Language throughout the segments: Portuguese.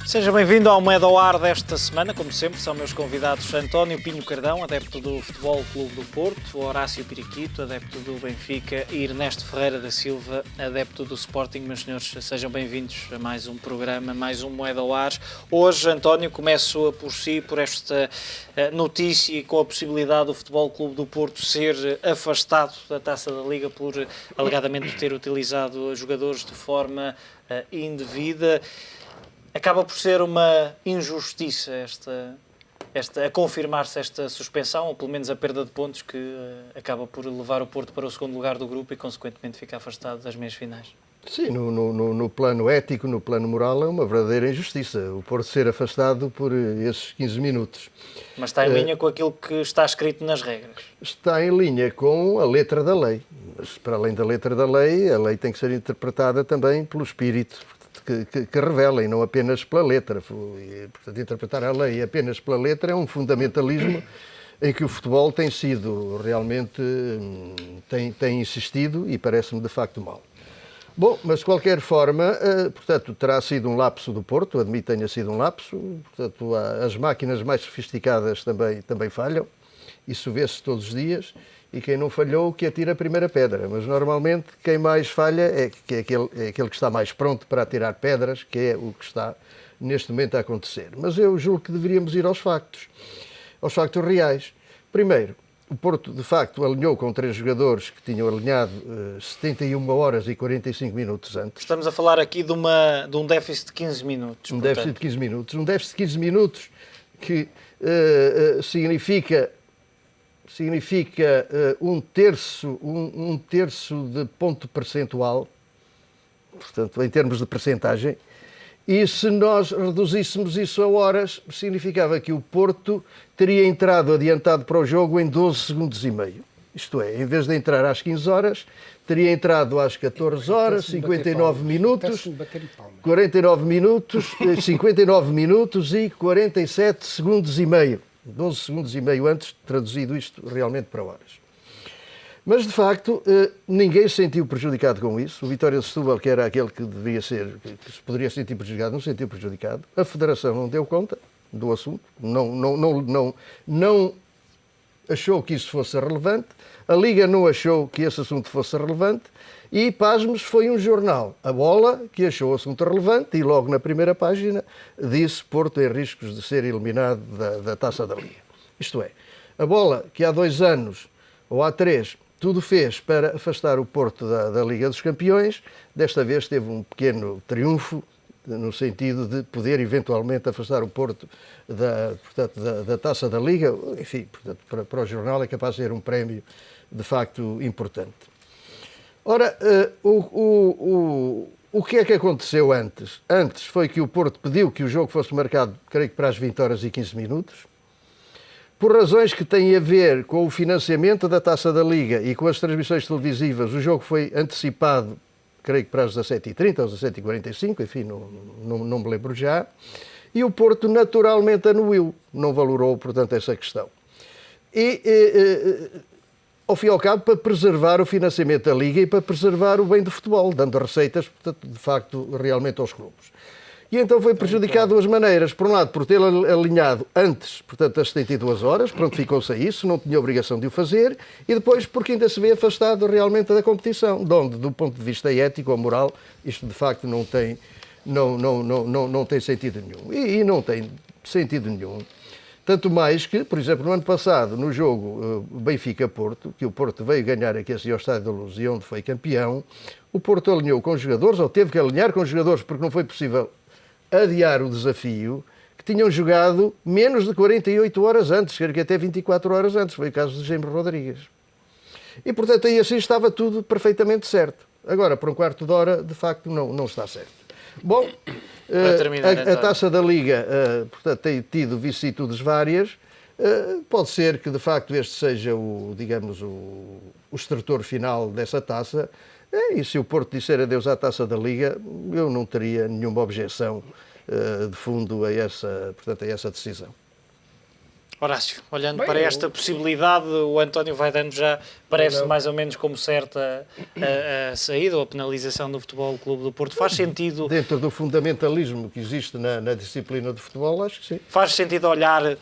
Seja bem-vindo ao Moeda ao Ar desta semana. Como sempre, são meus convidados António Pinho Cardão, adepto do Futebol Clube do Porto, Horácio Piriquito, adepto do Benfica, e Ernesto Ferreira da Silva, adepto do Sporting. Meus senhores, sejam bem-vindos a mais um programa, mais um Moeda ao Ar. Hoje, António, começo por si, por esta notícia e com a possibilidade do Futebol Clube do Porto ser afastado da Taça da Liga por alegadamente ter utilizado jogadores de forma indevida. Acaba por ser uma injustiça a confirmar-se esta suspensão, ou pelo menos a perda de pontos, que acaba por levar o Porto para o segundo lugar do grupo e, consequentemente, ficar afastado das meias finais. Sim, no plano ético, no plano moral, é uma verdadeira injustiça o Porto ser afastado por esses 15 minutos. Mas está em linha com aquilo que está escrito nas regras. Está em linha com a letra da lei. Mas, para além da letra da lei, a lei tem que ser interpretada também pelo espírito que revela, e não apenas pela letra. Portanto, interpretar a lei apenas pela letra é um fundamentalismo em que o futebol tem sido realmente, tem insistido, e parece-me de facto mal. Bom, mas de qualquer forma, portanto, terá sido um lapso do Porto, admito que tenha sido um lapso, portanto, as máquinas mais sofisticadas também falham, isso vê-se todos os dias, e quem não falhou que atira a primeira pedra, mas normalmente quem mais falha é aquele que está mais pronto para atirar pedras, que é o que está neste momento a acontecer. Mas eu julgo que deveríamos ir aos factos reais. Primeiro, o Porto, de facto, alinhou com 3 jogadores que tinham alinhado 71 horas e 45 minutos antes. Estamos a falar aqui de um déficit de 15 minutos. Um déficit de 15 minutos. Um déficit de 15 minutos que significa um terço de ponto percentual, portanto, em termos de percentagem. E se nós reduzíssemos isso a horas, significava que o Porto teria entrado adiantado para o jogo em 12 segundos e meio. Isto é, em vez de entrar às 15 horas, teria entrado às 14 horas, 59 minutos, 59 minutos e 47 segundos e meio. 12 segundos e meio antes, traduzido isto realmente para horas. Mas, de facto, ninguém se sentiu prejudicado com isso. O Vitória de Setúbal, que era aquele que devia ser, que se poderia sentir prejudicado, não se sentiu prejudicado. A Federação não deu conta do assunto, não achou que isso fosse relevante. A Liga não achou que esse assunto fosse relevante. E, pasmos, foi um jornal, A Bola, que achou o assunto relevante e logo na primeira página disse Porto em riscos de ser eliminado da Taça da Liga. Isto é, A Bola, que há 2 anos, ou há 3, tudo fez para afastar o Porto da Liga dos Campeões, desta vez teve um pequeno triunfo, no sentido de poder eventualmente afastar o Porto da Taça da Liga. Enfim, portanto, para o jornal é capaz de ser um prémio de facto importante. Ora, o que é que aconteceu antes? Antes foi que o Porto pediu que o jogo fosse marcado, creio que para as 20 horas e 15 minutos, por razões que têm a ver com o financiamento da Taça da Liga e com as transmissões televisivas. O jogo foi antecipado, creio que para as 17h30 ou 17h45, enfim, não me lembro já, e o Porto naturalmente anuiu, não valorou, portanto, essa questão. Ao fim e ao cabo, para preservar o financiamento da Liga e para preservar o bem do futebol, dando receitas, portanto, de facto, realmente aos clubes. E então foi prejudicado de duas maneiras. Por um lado, por ter alinhado antes, portanto, as 72 horas, prontificou-se a isso, não tinha obrigação de o fazer, e depois porque ainda se vê afastado realmente da competição, de onde, do ponto de vista ético ou moral, isto de facto não tem sentido nenhum. E não tem sentido nenhum. Tanto mais que, por exemplo, no ano passado, no jogo Benfica-Porto, que o Porto veio ganhar aqui ao Estádio da Luz e onde foi campeão, o Porto alinhou com os jogadores, ou teve que alinhar com os jogadores porque não foi possível adiar o desafio, que tinham jogado menos de 48 horas antes, cerca de até 24 horas antes. Foi o caso de Jaime Rodrigues. E, portanto, aí assim estava tudo perfeitamente certo. Agora, por um quarto de hora, de facto, não está certo. Bom, a Taça da Liga, portanto, tem tido vicissitudes várias. Pode ser que, de facto, este seja o extrator final dessa taça. E se o Porto disser adeus à Taça da Liga, eu não teria nenhuma objeção de fundo a essa decisão. Horácio, olhando para esta possibilidade, o António vai dando já, parece mais ou menos como certa a saída ou a penalização do Futebol Clube do Porto. Faz sentido... Dentro do fundamentalismo que existe na disciplina de futebol, acho que sim. Faz sentido olhar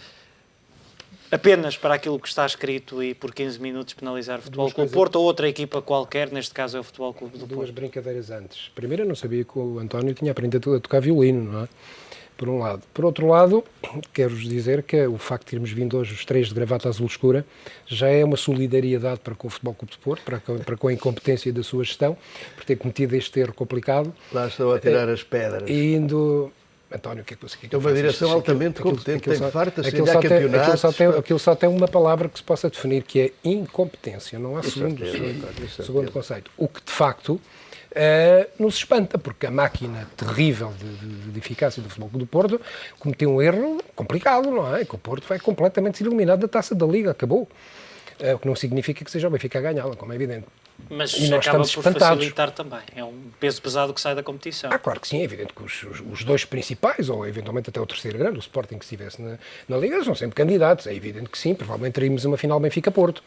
apenas para aquilo que está escrito e por 15 minutos penalizar o Futebol Clube do Porto ou outra equipa qualquer, neste caso é o Futebol Clube do Porto? Duas brincadeiras antes. Primeiro, eu não sabia que o António tinha aprendido a tocar violino, não é? Por um lado. Por outro lado, quero-vos dizer que o facto de termos vindo hoje os três de gravata azul escura já é uma solidariedade para com o Futebol Clube de Porto, para com a incompetência da sua gestão, por ter cometido este erro complicado. Lá estão a tirar as pedras. E indo... António, o que é que você quer que eu faça? É uma direção altamente competente, tem fartas, tem campeonatos... Aquilo só tem uma palavra que se possa definir, que é incompetência, não há segundo conceito. O que, de facto... nos espanta, porque a máquina terrível de eficácia do Futebol Clube do Porto cometeu um erro complicado, não é? Que o Porto vai completamente ser eliminado da Taça da Liga, acabou. O que não significa que seja o Benfica a ganhá-la, como é evidente. Mas e nós acaba estamos por espantados. facilitar também, é um peso pesado que sai da competição. Claro que sim, é evidente que os dois principais, ou eventualmente até o terceiro grande, o Sporting que estivesse na Liga, são sempre candidatos, é evidente que sim, provavelmente teríamos uma final Benfica-Porto.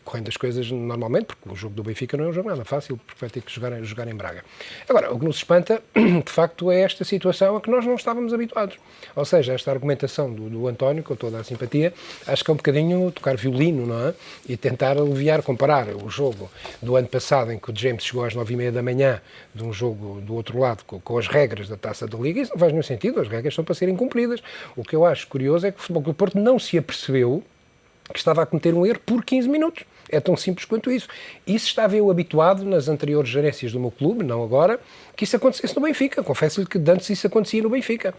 Correndo as coisas normalmente, porque o jogo do Benfica não é um jogo nada fácil, porque vai ter que jogar em Braga. Agora, o que nos espanta, de facto, é esta situação a que nós não estávamos habituados. Ou seja, esta argumentação do António, com toda a simpatia, acho que é um bocadinho tocar violino, não é? E tentar aliviar, comparar o jogo do ano passado, em que o James chegou às 9h30 da manhã, de um jogo do outro lado, com as regras da Taça da Liga. Isso não faz nenhum sentido, as regras são para serem cumpridas. O que eu acho curioso é que o Futebol Clube do Porto não se apercebeu que estava a cometer um erro por 15 minutos. É tão simples quanto isso. Isso estava eu habituado nas anteriores gerências do meu clube, não agora, que isso acontecesse no Benfica. Confesso-lhe que antes isso acontecia no Benfica.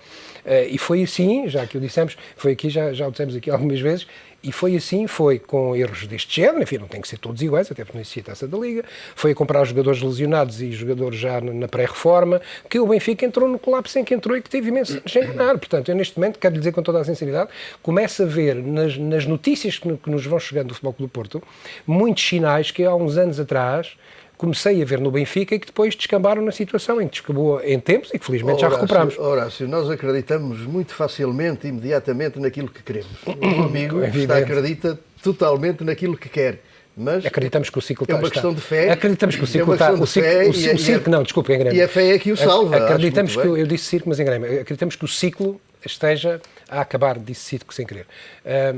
E foi assim, já que o dissemos, foi aqui, já o dissemos aqui algumas vezes, e foi assim, foi com erros deste género, enfim, não tem que ser todos iguais, até porque não existia Taça da Liga, foi a comprar jogadores lesionados e jogadores já na pré-reforma, que o Benfica entrou no colapso em que entrou e que teve imenso de enganar. Portanto, eu neste momento, quero dizer com toda a sinceridade, começo a ver nas notícias que nos vão chegando do Futebol Clube do Porto, muitos sinais que há uns anos atrás comecei a ver no Benfica e que depois descambaram na situação em que descambou em tempos e que felizmente já recuperamos. Horácio, nós acreditamos muito facilmente, imediatamente naquilo que queremos. O amigo acredita totalmente naquilo que quer. Mas acreditamos que o ciclo é uma questão de fé. Acreditamos que o ciclo está. O ciclo, não, desculpa, enganei-me. E a fé é que o salva. Acreditamos que eu disse circo, mas enganei-me. Acreditamos que o ciclo esteja a acabar, disse circo sem querer.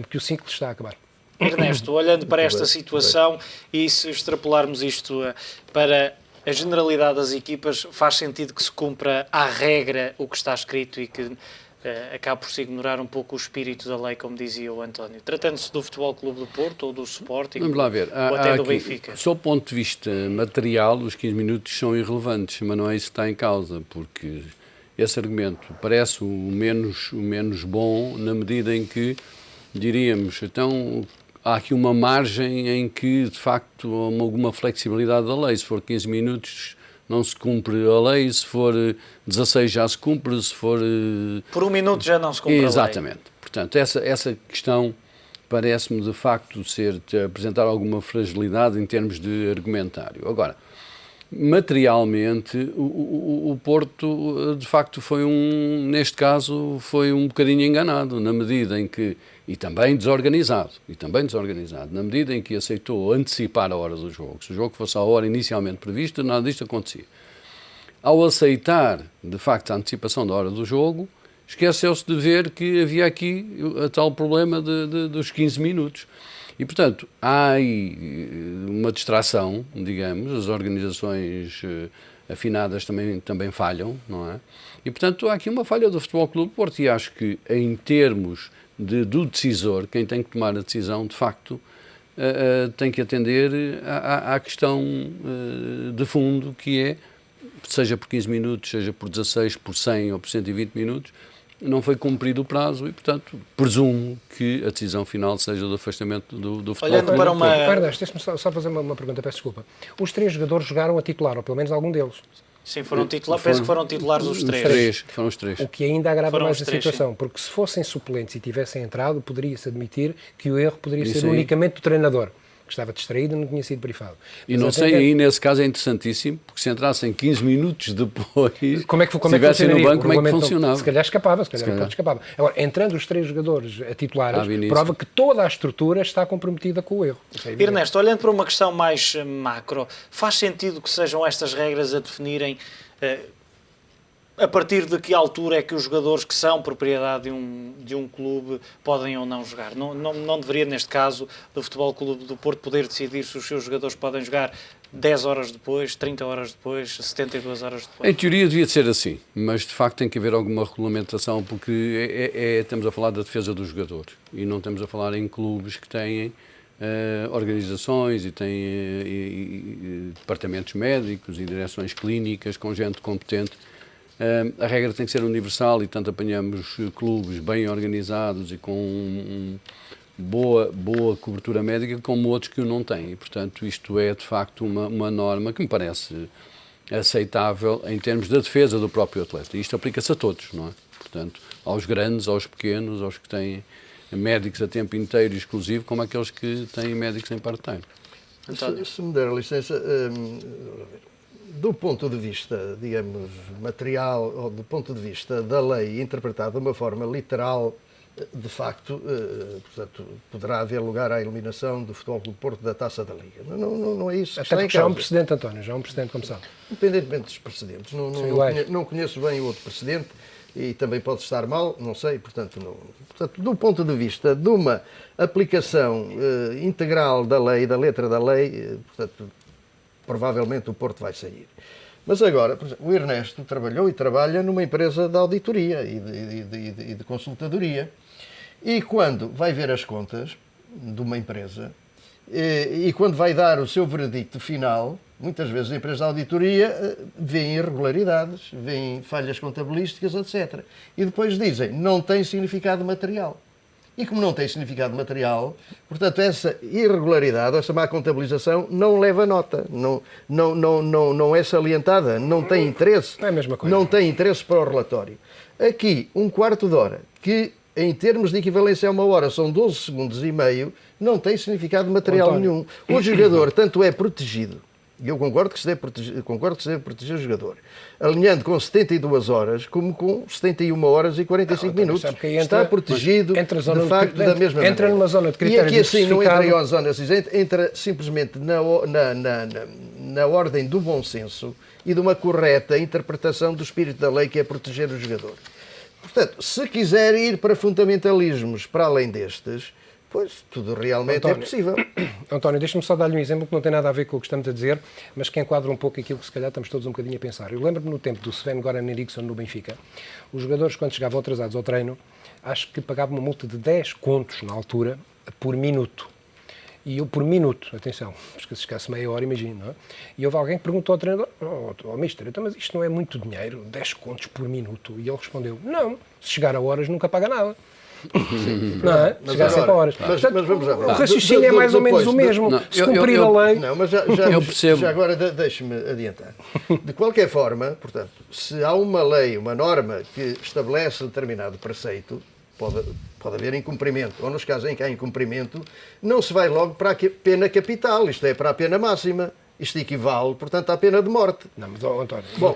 Que o ciclo está a acabar. Ernesto, olhando para esta situação e se extrapolarmos isto para a generalidade das equipas, faz sentido que se cumpra à regra o que está escrito e que acabe por se ignorar um pouco o espírito da lei, como dizia o António. Tratando-se do Futebol Clube do Porto ou do Sporting, vamos lá ver. ou até do Benfica. Sob o ponto de vista material, os 15 minutos são irrelevantes, mas não é isso que está em causa, porque esse argumento parece o menos bom na medida em que diríamos, então há aqui uma margem em que, de facto, há alguma flexibilidade da lei. Se for 15 minutos, não se cumpre a lei. Se for 16, já se cumpre. Se for... Por 1 minuto já não se cumpre a lei. Exatamente. Portanto, essa questão parece-me, de facto, apresentar alguma fragilidade em termos de argumentário. Agora, materialmente, o Porto, de facto, neste caso, foi um bocadinho enganado, na medida em que, e também desorganizado, na medida em que aceitou antecipar a hora do jogo. Se o jogo fosse à hora inicialmente prevista, nada disto acontecia. Ao aceitar, de facto, a antecipação da hora do jogo, esqueceu-se de ver que havia aqui o tal problema dos 15 minutos. E, portanto, há aí uma distração, digamos, as organizações afinadas também falham, não é? E, portanto, há aqui uma falha do Futebol Clube do Porto e acho que, em termos do decisor, quem tem que tomar a decisão, de facto, tem que atender à questão de fundo, que é, seja por 15 minutos, seja por 16, por 100 ou por 120 minutos, não foi cumprido o prazo e, portanto, presumo que a decisão final seja do afastamento do futebol. Olhando para uma... Deixa-me só fazer uma pergunta, peço desculpa. Os 3 jogadores jogaram a titular, ou pelo menos algum deles. Sim, penso que foram titulares os 3. Foram os 3. O que ainda agrava Foram mais a 3, situação, sim. porque se fossem suplentes e tivessem entrado, poderia-se admitir que o erro poderia ser unicamente do treinador. que estava distraído e não tinha sido brifado. E não sei, aí nesse caso é interessantíssimo, porque se entrassem 15 minutos depois, como é que se estivessem no banco, como é que funcionava? Se calhar escapava, se calhar escapava. Agora, entrando os 3 jogadores a titulares, prova que toda a estrutura está comprometida com o erro. Ernesto, olhando para uma questão mais macro, faz sentido que sejam estas regras a definirem a partir de que altura é que os jogadores que são propriedade de um clube podem ou não jogar? Não deveria, neste caso, do Futebol Clube do Porto poder decidir se os seus jogadores podem jogar 10 horas depois, 30 horas depois, 72 horas depois? Em teoria devia ser assim, mas de facto tem que haver alguma regulamentação, porque estamos a falar da defesa dos jogadores e não estamos a falar em clubes que têm organizações e têm departamentos médicos e direções clínicas com gente competente. A regra tem que ser universal e tanto apanhamos clubes bem organizados e com boa cobertura médica como outros que o não têm. E, portanto, isto é de facto uma norma que me parece aceitável em termos da defesa do próprio atleta. E isto aplica-se a todos, não é? Portanto, aos grandes, aos pequenos, aos que têm médicos a tempo inteiro e exclusivo, como aqueles que têm médicos em part-time. Se me der licença, do ponto de vista, digamos, material, ou do ponto de vista da lei interpretada de uma forma literal, de facto, portanto, poderá haver lugar à eliminação do Futebol Clube do Porto da Taça da Liga. Não é isso que até está em porque já há um causa. precedente, António, já há um precedente, como sabe. Independentemente dos precedentes. Não conheço bem o outro precedente e também pode estar mal, não sei, portanto, do ponto de vista de uma aplicação integral da lei, da letra da lei, portanto, provavelmente o Porto vai sair. Mas agora, por exemplo, o Ernesto trabalhou e trabalha numa empresa de auditoria e de consultadoria. E quando vai ver as contas de uma empresa e quando vai dar o seu veredicto final, muitas vezes a empresa de auditoria vê irregularidades, vê falhas contabilísticas, etc. E depois dizem, não tem significado material. E como não tem significado material, portanto, essa irregularidade, essa má contabilização, não leva nota, não é salientada, não tem interesse. É a mesma coisa. Não tem interesse para o relatório. Aqui, um quarto de hora, que em termos de equivalência a uma hora são 12 segundos e meio, não tem significado material nenhum. O jogador tanto é protegido, e eu concordo que se deve proteger o jogador, alinhando com 72 horas, como com 71 horas e 45 minutos. Está protegido, de facto, da mesma maneira. Entra numa zona de critérios. E aqui assim não entra em zona cinzenta, entra simplesmente na ordem do bom senso e de uma correta interpretação do espírito da lei, que é proteger o jogador. Portanto, se quiser ir para fundamentalismos para além destes, pois tudo realmente é possível. António, deixa-me só dar-lhe um exemplo que não tem nada a ver com o que estamos a dizer, mas que enquadra um pouco aquilo que se calhar estamos todos um bocadinho a pensar. Eu lembro-me no tempo do Sven-Goran Eriksson no Benfica, os jogadores quando chegavam atrasados ao treino, acho que pagavam uma multa de 10 contos na altura por minuto. E eu por minuto, atenção, porque se chegasse meia hora, imagino, não é? E houve alguém que perguntou ao treinador, mister, então, mas isto não é muito dinheiro, 10 contos por minuto? E ele respondeu, não, se chegar a horas nunca paga nada. Não é? Chegar sempre a horas. Mas vamos lá. O raciocínio é mais ou menos o mesmo. Se cumprir a lei... Não, mas já agora deixe-me adiantar. De qualquer forma, portanto, se há uma lei, uma norma que estabelece determinado preceito, pode haver incumprimento, ou nos casos em que há incumprimento, não se vai logo para a pena capital, isto é, para a pena máxima. Isto equivale, portanto, à pena de morte. Não, mas, António... Bom,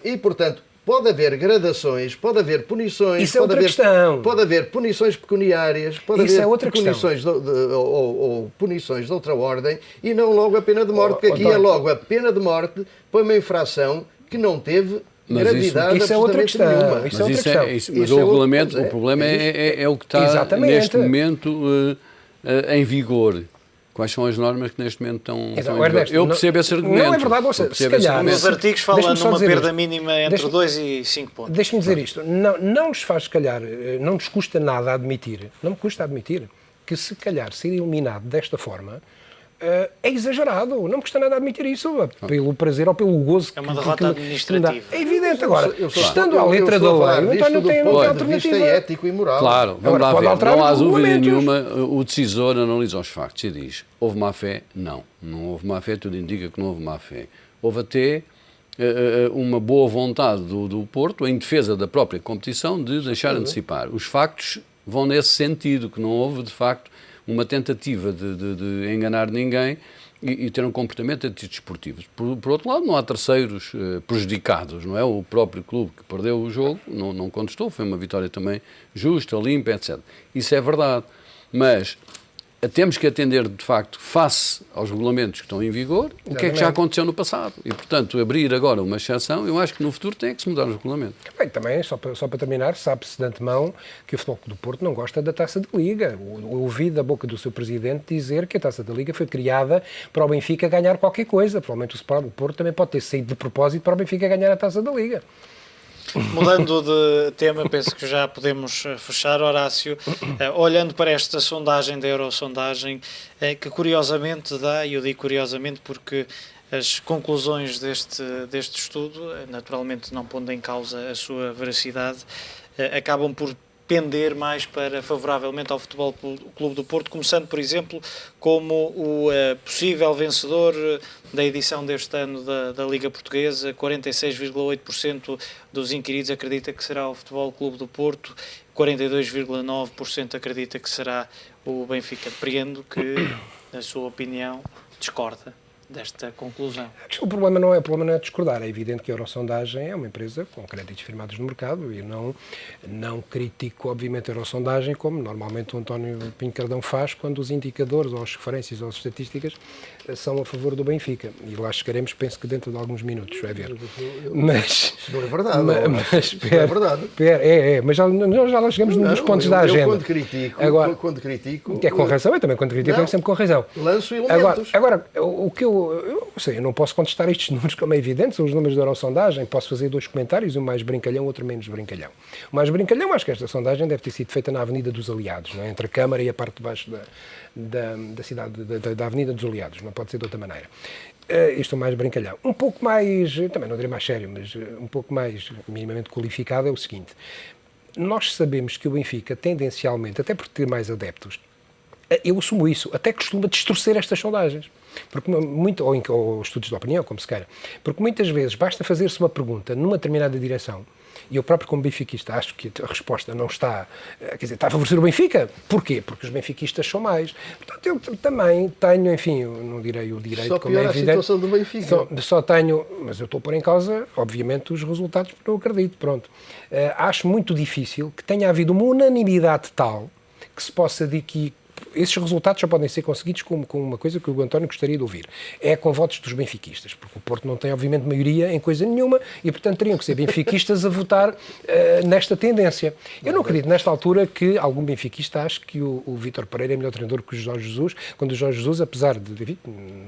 e, portanto, pode haver gradações, pode haver punições... Isso é outra questão. Pode haver punições pecuniárias, pode haver outra punições ou punições de outra ordem, e não logo a pena de morte, porque aqui é logo a pena de morte para uma infração que não teve... Isso é outra questão. Nenhuma. Mas o regulamento, o problema é o que está neste momento em vigor. Quais são as normas que neste momento estão em vigor? Eu percebo esse argumento. Não é verdade, se calhar... Nos artigos falam numa perda mínima entre 2 e 5 pontos. Deixe-me dizer isto. Não nos faz, se calhar, não nos custa nada admitir, não me custa admitir, que se calhar ser eliminado desta forma é exagerado, não me custa nada admitir isso, pelo prazer ou pelo gozo. É uma derrota administrativa. É evidente, agora, estando à letra da lei, então não tem alternativa. É ético e moral. Claro, vamos lá ver, não há dúvida nenhuma, o decisor analisa os factos e diz, houve má fé? Não houve má fé, tudo indica que não houve má fé. Houve até uma boa vontade do Porto, em defesa da própria competição, de deixar antecipar. Os factos vão nesse sentido, que não houve, de facto, uma tentativa de enganar ninguém e ter um comportamento antidesportivo. Por outro lado, não há terceiros prejudicados, não é? O próprio clube que perdeu o jogo não contestou, foi uma vitória também justa, limpa, etc. Isso é verdade, mas temos que atender, de facto, face aos regulamentos que estão em vigor, o que é que já aconteceu no passado. E, portanto, abrir agora uma exceção, eu acho que no futuro tem que se mudar os regulamentos. Bem, também, só para terminar, sabe-se de antemão que o Futebol Clube do Porto não gosta da Taça de Liga. Eu ouvi da boca do seu presidente dizer que a Taça da Liga foi criada para o Benfica ganhar qualquer coisa. Provavelmente o Porto também pode ter saído de propósito para o Benfica ganhar a Taça da Liga. Mudando de tema, penso que já podemos fechar, Horácio, olhando para esta sondagem da Eurosondagem, que curiosamente dá, e eu digo curiosamente porque as conclusões deste estudo, naturalmente não pondo em causa a sua veracidade, acabam por pender mais favoravelmente ao Futebol Clube do Porto, começando, por exemplo, como o possível vencedor da edição deste ano da Liga Portuguesa. 46,8% dos inquiridos acredita que será o Futebol Clube do Porto, 42,9% acredita que será o Benfica. Depreendo que, na sua opinião, discorda desta conclusão. O problema não é discordar. É evidente que a Eurosondagem é uma empresa com créditos firmados no mercado e não critico, obviamente, a Eurosondagem como normalmente o António Pinho Cardão faz quando os indicadores, ou as referências, ou as estatísticas são a favor do Benfica. E lá chegaremos, penso que dentro de alguns minutos, vai ver. Mas... Isso não é verdade. Mas não é verdade. Mas já lá chegamos nos pontos da agenda. Eu quando critico... Que é com razão, eu também quando critico é sempre com razão. Lanço elementos. Agora o que eu não posso contestar estes números como é evidente, são os números da Eurosondagem, posso fazer dois comentários, um mais brincalhão, outro menos brincalhão. O mais brincalhão, acho que esta sondagem deve ter sido feita na Avenida dos Aliados, não é? Entre a Câmara e a parte de baixo da cidade, da Avenida dos Aliados, não pode ser de outra maneira. Isto é mais brincalhão. Um pouco mais, também não direi mais sério, mas um pouco mais minimamente qualificado é o seguinte: nós sabemos que o Benfica, tendencialmente, até por ter mais adeptos, eu assumo isso, até costuma distorcer estas sondagens. Porque ou estudos de opinião, como se queira. Porque muitas vezes basta fazer-se uma pergunta numa determinada direção e eu próprio, como benfiquista, acho que a resposta não está... Quer dizer, está a favorecer o Benfica. Porquê? Porque os benfiquistas são mais. Portanto, eu também tenho, enfim, eu não direi o direito, só como é evidente. A situação do Benfica. Só tenho... Mas eu estou a pôr em causa, obviamente, os resultados, porque não acredito. Pronto. Acho muito difícil que tenha havido uma unanimidade tal que se possa dizer que esses resultados só podem ser conseguidos com uma coisa que o António gostaria de ouvir. É com votos dos benfiquistas, porque o Porto não tem, obviamente, maioria em coisa nenhuma e, portanto, teriam que ser benfiquistas a votar nesta tendência. Eu não acredito, nesta altura, que algum benfiquista ache que o Vítor Pereira é melhor treinador que o Jorge Jesus, quando o Jorge Jesus, apesar de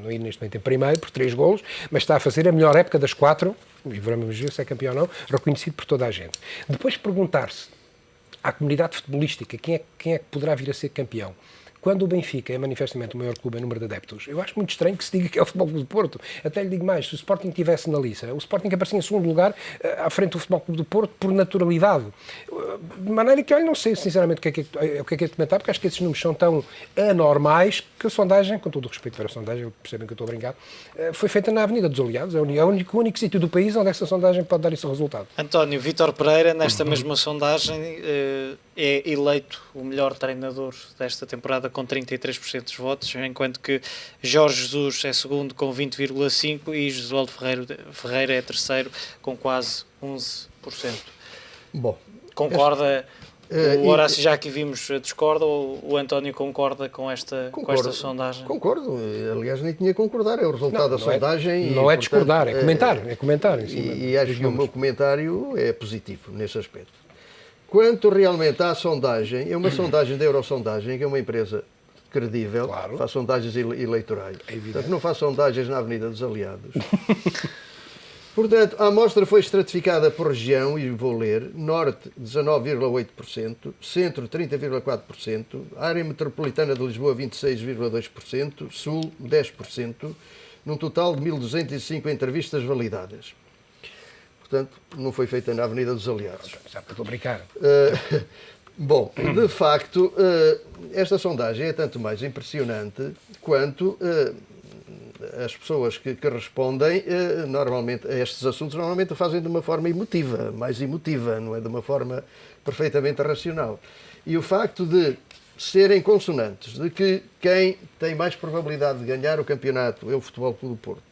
não ir neste momento em primeiro, por 3 golos, mas está a fazer a melhor época das 4, e veremos se é campeão ou não, reconhecido por toda a gente. Depois perguntar-se à comunidade futebolística quem é que poderá vir a ser campeão. Quando o Benfica é manifestamente o maior clube em número de adeptos, eu acho muito estranho que se diga que é o Futebol Clube do Porto. Até lhe digo mais, se o Sporting estivesse na lista, o Sporting aparecia em segundo lugar à frente do Futebol Clube do Porto por naturalidade. De maneira que, olha, não sei sinceramente o que é que comentar, porque acho que esses números são tão anormais que a sondagem, com todo o respeito para a sondagem, percebem que eu estou a brincar, foi feita na Avenida dos Aliados. É o único sítio do país onde essa sondagem pode dar esse resultado. António, Vítor Pereira, nesta mesma sondagem, é eleito o melhor treinador desta temporada com 33% dos votos, enquanto que Jorge Jesus é segundo com 20,5% e Josualdo Ferreira é terceiro com quase 11%. Bom, concorda? O Horácio já aqui vimos discorda ou o António concorda com esta sondagem? Concordo, aliás nem tinha que concordar, é o resultado da sondagem. Não é discordar, é comentar. E acho que o meu comentário é positivo nesse aspecto. Quanto realmente à sondagem, é uma sondagem da Eurosondagem, que é uma empresa credível, claro, faz sondagens eleitorais. Portanto, não faz sondagens na Avenida dos Aliados. Portanto, a amostra foi estratificada por região, e vou ler: Norte 19,8%, Centro 30,4%, Área Metropolitana de Lisboa 26,2%, Sul 10%, num total de 1.205 entrevistas validadas. Portanto, não foi feita na Avenida dos Aliados. Já para brincar. Bom, de facto, esta sondagem é tanto mais impressionante quanto as pessoas que respondem normalmente a estes assuntos normalmente o fazem de uma forma emotiva, mais emotiva, não é de uma forma perfeitamente racional. E o facto de serem consonantes de que quem tem mais probabilidade de ganhar o campeonato é o Futebol Clube do Porto.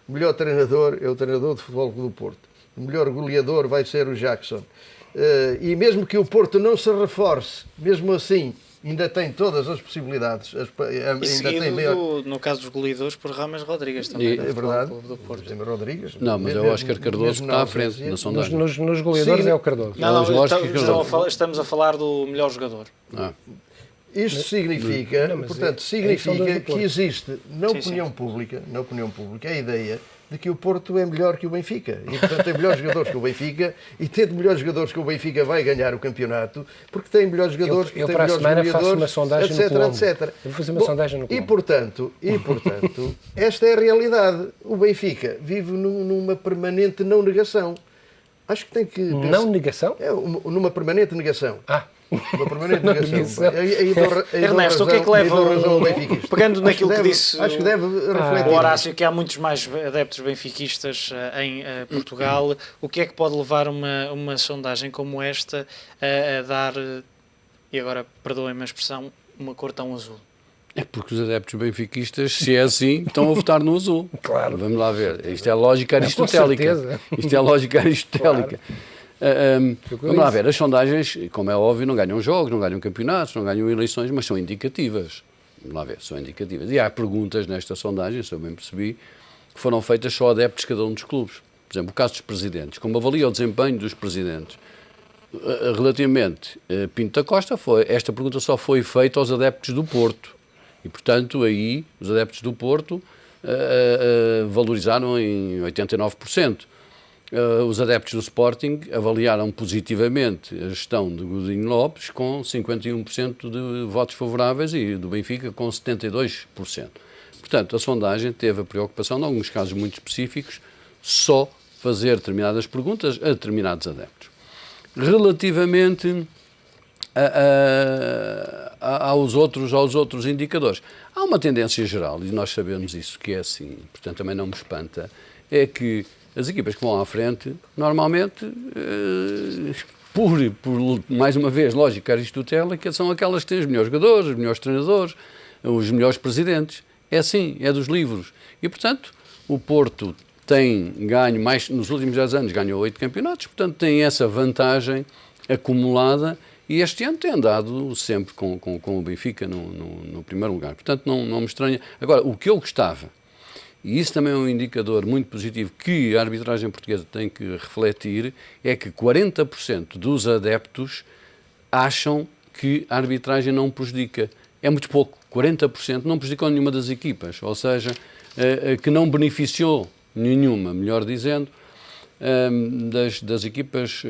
O melhor treinador é o treinador do Futebol Clube do Porto. O melhor goleador vai ser o Jackson. E mesmo que o Porto não se reforce, mesmo assim, ainda tem todas as possibilidades. E seguido, no caso dos goleadores, por Rames Rodrigues também. É verdade. Do Porto. Rodrigues. Não, mas é o Óscar Cardoso que está à frente na sondagem. Nos goleadores Sim. é o Cardoso. Estamos a falar do melhor jogador. Isto significa, significa que existe na opinião pública a ideia de que o Porto é melhor que o Benfica. E, portanto, tem melhores jogadores que o Benfica, e tendo melhores jogadores que o Benfica vai ganhar o campeonato, porque tem melhores jogadores, eu tem para a melhores semana faço goleadores, uma sondagem etc, no Colombo. etc. Eu vou fazer uma sondagem no Colombo. E, portanto, esta é a realidade. O Benfica vive numa permanente não negação. Acho que tem que pensar. Não negação? Numa permanente negação. Uma permanente negação. Ernesto, o que é que leva, pegando naquilo que disse acho que deve refletir o Horácio, que há muitos mais adeptos benfiquistas em Portugal, o que é que pode levar uma sondagem como esta a dar, e agora perdoem-me a expressão, uma cor tão azul? É porque os adeptos benfiquistas, se é assim, estão a votar no azul. Claro. Vamos lá ver. Isto é lógica aristotélica. Isto é lógica aristotélica. Claro. Vamos lá ver, as sondagens, como é óbvio, não ganham jogos, não ganham campeonatos, não ganham eleições, mas são indicativas. Vamos lá ver, são indicativas. E há perguntas nesta sondagem, se eu bem percebi, que foram feitas só a adeptos de cada um dos clubes. Por exemplo, o caso dos presidentes. Como avalia o desempenho dos presidentes? Relativamente a Pinto da Costa, esta pergunta só foi feita aos adeptos do Porto. E, portanto, aí os adeptos do Porto valorizaram em 89%. Os adeptos do Sporting avaliaram positivamente a gestão de Godinho Lopes com 51% de votos favoráveis e do Benfica com 72%. Portanto, a sondagem teve a preocupação, em alguns casos muito específicos, só fazer determinadas perguntas a determinados adeptos. Relativamente aos outros indicadores, há uma tendência geral, e nós sabemos isso, que é assim, portanto também não me espanta, é que as equipas que vão à frente, normalmente, por mais uma vez, lógica aristotélica, são aquelas que têm os melhores jogadores, os melhores treinadores, os melhores presidentes. É assim, é dos livros. E, portanto, o Porto tem ganho mais, nos últimos 10 anos ganhou 8 campeonatos, portanto tem essa vantagem acumulada e este ano tem andado sempre com o Benfica no primeiro lugar. Portanto, não me estranha. Agora, o que eu gostava, e isso também é um indicador muito positivo que a arbitragem portuguesa tem que refletir, é que 40% dos adeptos acham que a arbitragem não prejudica. É muito pouco, 40% não prejudicou nenhuma das equipas, ou seja, que não beneficiou nenhuma, melhor dizendo, das equipas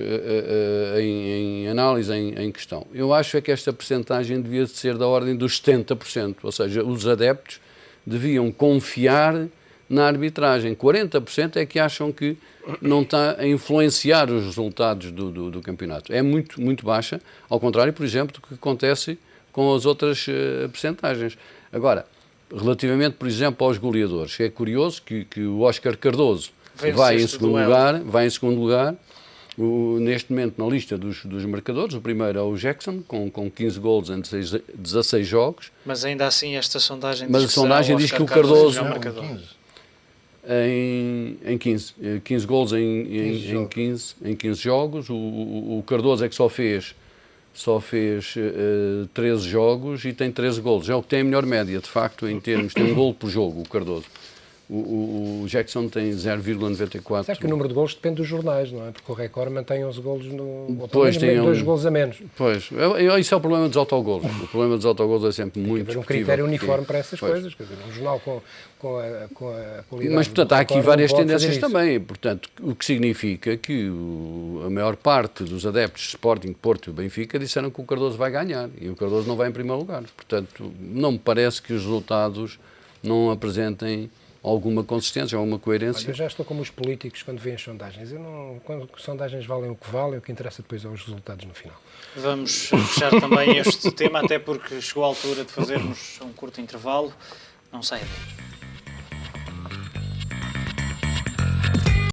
em análise em questão. Eu acho é que esta percentagem devia ser da ordem dos 70%, ou seja, os adeptos deviam confiar na arbitragem. 40% é que acham que não está a influenciar os resultados do campeonato. É muito, muito baixa, ao contrário, por exemplo, do que acontece com as outras percentagens. Agora, relativamente, por exemplo, aos goleadores, é curioso que o Óscar Cardoso vai em segundo lugar. Neste momento, na lista dos marcadores, o primeiro é o Jackson, com 15 golos em 16 jogos. Mas ainda assim, esta sondagem diz, a sondagem diz que o Cardoso... Em 15 golos em 15 jogos. O Cardoso é que só fez 13 jogos e tem 13 golos. É o que tem a melhor média, de facto, em termos. Tem um golo por jogo, o Cardoso. O Jackson tem 0,94. Sabe que o número de golos depende dos jornais, não é? Porque o Record mantém 11 golos no... Pois, tem 2 golos a menos. Pois, isso é o problema dos autogolos. O problema dos autogolos é sempre muito discutível. Tem um critério uniforme para essas coisas. Quer dizer, um jornal com a qualidade... Mas, portanto, há aqui várias tendências também. Portanto, o que significa que a maior parte dos adeptos de Sporting, Porto e Benfica disseram que o Cardoso vai ganhar. E o Cardoso não vai em primeiro lugar. Portanto, não me parece que os resultados não apresentem alguma consistência, alguma coerência. Olha, eu já estou como os políticos quando veem as sondagens. Quando as sondagens valem o que valem, o que interessa depois é os resultados no final. Vamos fechar também este tema, até porque chegou a altura de fazermos um curto intervalo. Não saia daí.